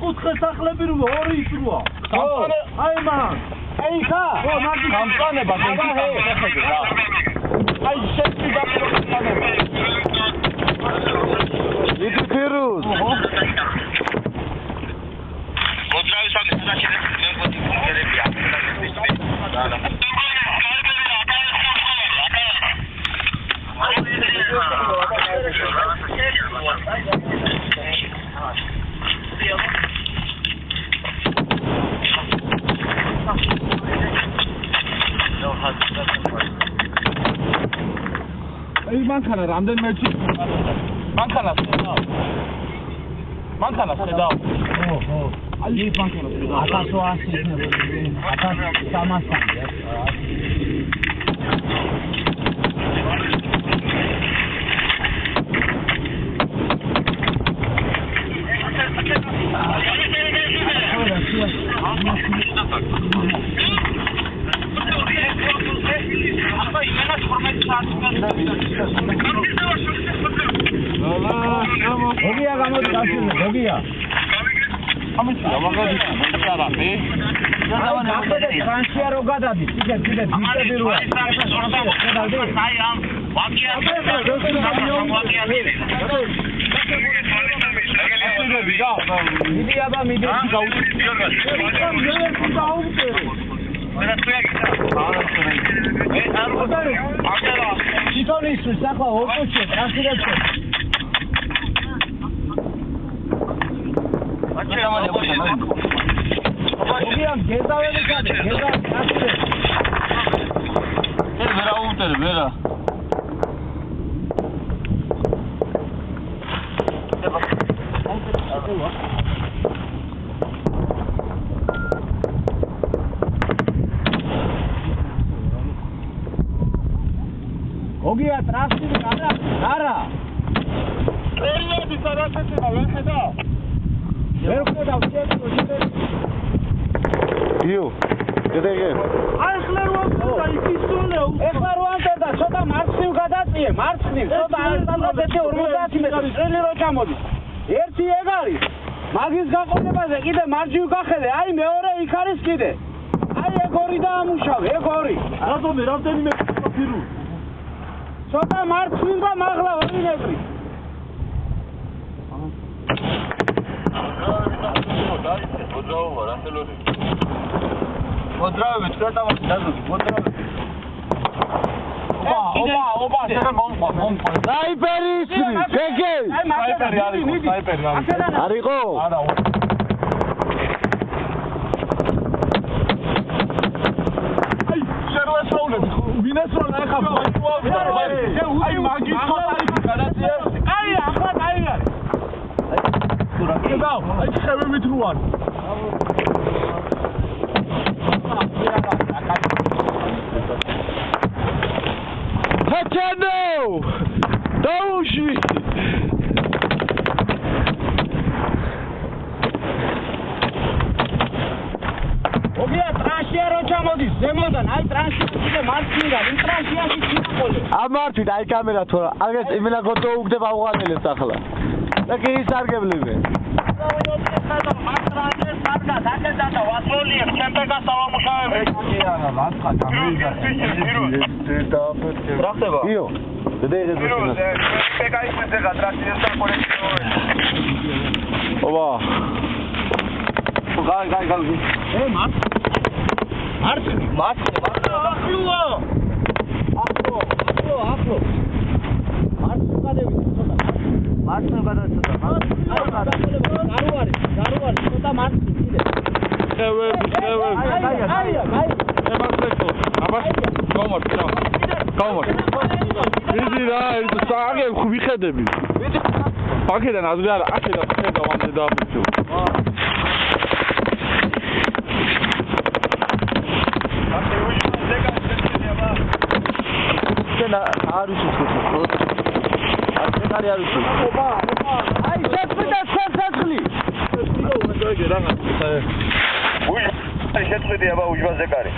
საკუთხე სახლები როა ორი ისროა. აი მან. აი ხა? ო მაგის გამწანება შეხედე რა. აი შეჭი გამწანება. იგი ფირუს. მოძრავი სამი სადაში მეგოთი ფუნქციონირებია. აი მანქანა რამდენიმე ერთი მანქანა ხედავ აი ეს მანქანა ხედავ გოგია გამოდაშენ გოგია ამიცი მაგარი სარაფი ტრანსფერია რო გადადის კიდე ვისები როა აი ამ გოგია ტრანსფერი არა ელოდი სადაცეა ვერ ხედავ იო გედეგე აი ხლა როა იფისოლე ეხლა როა და ცოტა მარცხნივ გადაწიე მარცხნივ ცოტა ალტანდაზე 50 მეტრი წელი რო ჩამოდის ერთი ეგ არის მაგის გაყოლებაზე კიდე მარჯვივ გახედე აი მეორე იქ არის კიდე აი ეგ ორი დაამუშავე ეგ ორი რატომე რამდენიმე ფირუ ცოტა მარცხნივ და მაღლა 2 მეტრი მოძრავები თქვენ დაზოგი მოძრავები ოპა შეგა მომყვა საიპერი ისრი გეგე საიპერი არისო არა აი შერვესროლები ვინესროლა ახლა აი მაგის ხოთარი გადაწია აი ახლა აი არის გედავ აი ხევებით როარ Hatano! Daushi! Ogya ტრანსფერია რო ჩამოდის ზემოდან, აი ტრანსფერია მარცხნიდან, იმ ტრანსფერიაში ჩიყოლე. ამართვით აი კამერა თორა, აგეთ იმენა გოდო უგდებ აუღანელებს ახლა. და კი ისარგებლები. Io, vedete Ova. Gai. Mart. Idi რა, სააგე ვიხედები. აქედან ადრე არა, აქედან ხედავ ამ დედაბიჭო. არის ის ხო? არის ის. აი, შეწყვეტი. უი, შეწყვეტი აბა უჯბაზე კარი.